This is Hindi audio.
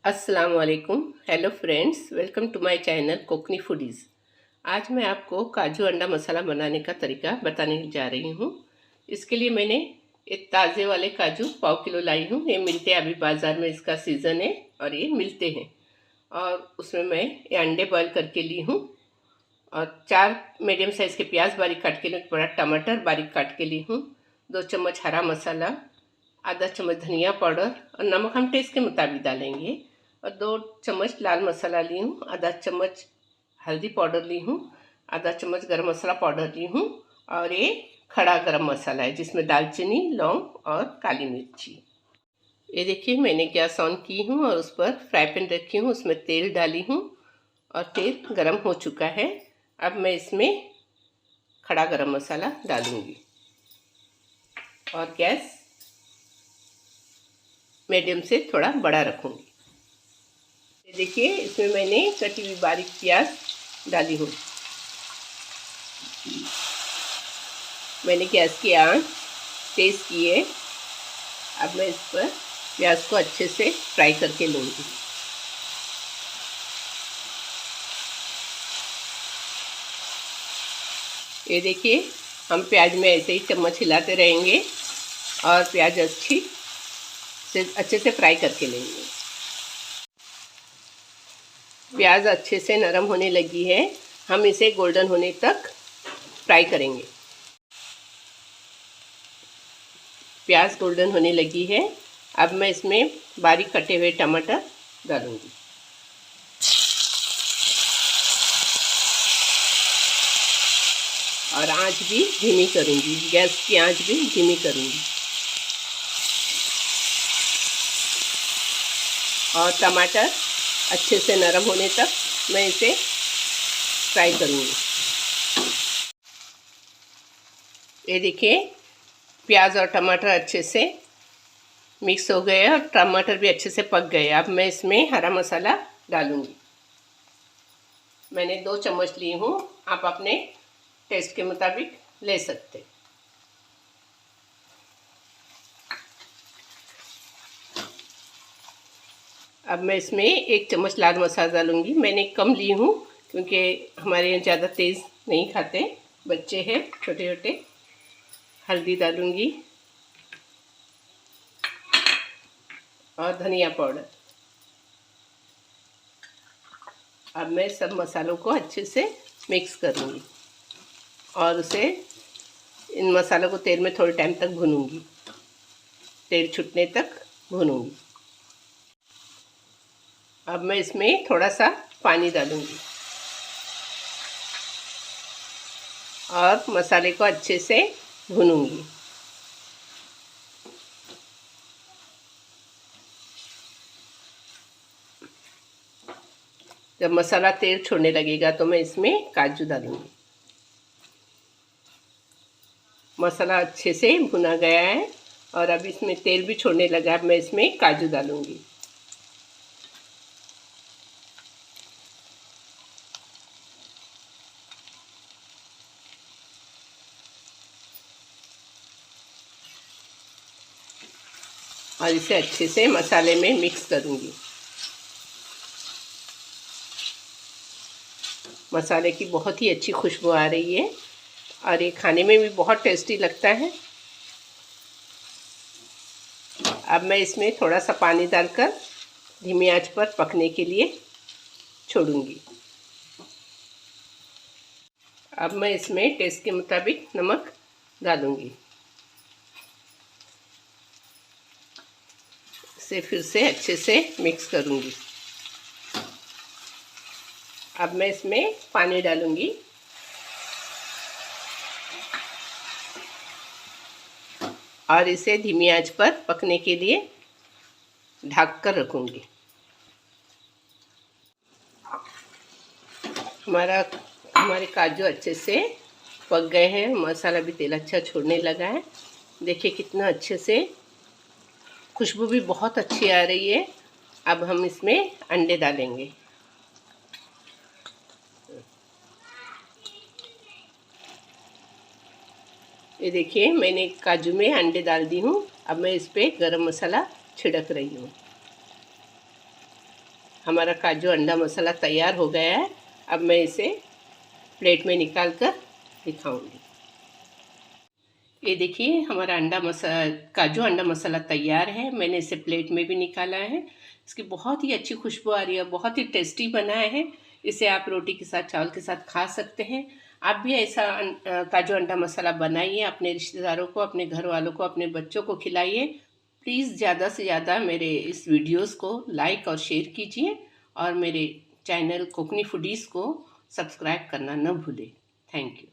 अस्सलाम वालेकुम। Hello friends, welcome to my channel Kokni foodies. आज मैं आपको काजू अंडा मसाला बनाने का तरीका बताने जा रही हूँ। इसके लिए मैंने एक ताज़े वाले काजू पाव किलो लाई हूँ। ये मिलते हैं अभी बाज़ार में, इसका सीज़न है और ये मिलते हैं। और उसमें मैं ये अंडे बॉयल करके ली हूँ और 4 मीडियम साइज़ के प्याज बारीक काट के ली, बड़ा टमाटर बारीक काट के ली हूँ, 2 चम्मच हरा मसाला, आधा चम्मच धनिया पाउडर और नमक हम टेस्ट के मुताबिक डालेंगे, और 2 चम्मच लाल मसाला ली हूँ, आधा चम्मच हल्दी पाउडर ली हूँ, आधा चम्मच गरम मसाला पाउडर ली हूँ, और ये खड़ा गरम मसाला है जिसमें दालचीनी, लौंग और काली मिर्ची। ये देखिए मैंने गैस ऑन की हूँ और उस पर फ्राई पैन रखी हूँ, उसमें तेल डाली हूँ और तेल गरम हो चुका है। अब मैं इसमें खड़ा गरम मसाला डालूँगी और गैस मीडियम से थोड़ा बड़ा रखूँगी। ये देखिए इसमें मैंने कटी हुई बारीक प्याज डाली हूँ। मैंने गैस की आंच तेज़ की है। अब मैं इस पर प्याज को अच्छे से फ्राई करके लूँगी। ये देखिए हम प्याज में ऐसे ही चम्मच हिलाते रहेंगे और प्याज अच्छे से फ्राई करके लेंगे। प्याज अच्छे से नरम होने लगी है, हम इसे गोल्डन होने तक फ्राई करेंगे। प्याज गोल्डन होने लगी है। अब मैं इसमें बारीक कटे हुए टमाटर डालूंगी और आंच भी धीमी करूंगी, गैस की आंच भी धीमी करूंगी। और टमाटर अच्छे से नरम होने तक मैं इसे फ्राई करूंगी। ये देखिए प्याज और टमाटर अच्छे से मिक्स हो गए और टमाटर भी अच्छे से पक गए। अब मैं इसमें हरा मसाला डालूंगी। मैंने 2 चम्मच ली हूँ, आप अपने टेस्ट के मुताबिक ले सकते। अब मैं इसमें 1 चम्मच लाल मसाला डालूंगी। मैंने कम ली हूँ क्योंकि हमारे यहाँ ज़्यादा तेज़ नहीं खाते, बच्चे हैं छोटे छोटे। हल्दी डालूंगी और धनिया पाउडर। अब मैं सब मसालों को अच्छे से मिक्स करूंगी और उसे इन मसालों को तेल में थोड़े टाइम तक भूनूंगी, तेल छूटने तक भूनूंगी। अब मैं इसमें थोड़ा सा पानी डालूंगी और मसाले को अच्छे से भूनूंगी। जब मसाला तेल छोड़ने लगेगा तो मैं इसमें काजू डालूंगी। मसाला अच्छे से भुना गया है और अब इसमें तेल भी छोड़ने लगा। अब मैं इसमें काजू डालूंगी। और इसे अच्छे से मसाले में मिक्स करूंगी। मसाले की बहुत ही अच्छी खुशबू आ रही है और ये खाने में भी बहुत टेस्टी लगता है। अब मैं इसमें थोड़ा सा पानी डालकर धीमी आंच पर पकने के लिए छोड़ूंगी। अब मैं इसमें टेस्ट के मुताबिक नमक डालूंगी। इसे फिर से अच्छे से मिक्स करूंगी। अब मैं इसमें पानी डालूंगी और इसे धीमी आंच पर पकने के लिए ढक कर रखूंगी। हमारे काजू अच्छे से पक गए हैं, मसाला भी तेल अच्छा छोड़ने लगा है। देखिए कितना अच्छे से, खुशबू भी बहुत अच्छी आ रही है। अब हम इसमें अंडे डालेंगे। ये देखिए मैंने काजू में अंडे डाल दी हूँ। अब मैं इस पर गरम मसाला छिड़क रही हूँ। हमारा काजू अंडा मसाला तैयार हो गया है। अब मैं इसे प्लेट में निकाल कर दिखाऊंगी। ये देखिए हमारा काजू अंडा मसाला तैयार है। मैंने इसे प्लेट में भी निकाला है। इसकी बहुत ही अच्छी खुशबू आ रही है, बहुत ही टेस्टी बना है। इसे आप रोटी के साथ, चावल के साथ खा सकते हैं। आप भी ऐसा काजू अंडा मसाला बनाइए, अपने रिश्तेदारों को, अपने घर वालों को, अपने बच्चों को खिलाइए। प्लीज़ ज़्यादा से ज़्यादा मेरे इस वीडियोस को लाइक और शेयर कीजिए और मेरे चैनल कोकनी फूडीज़ को सब्सक्राइब करना न भूलें। Thank you.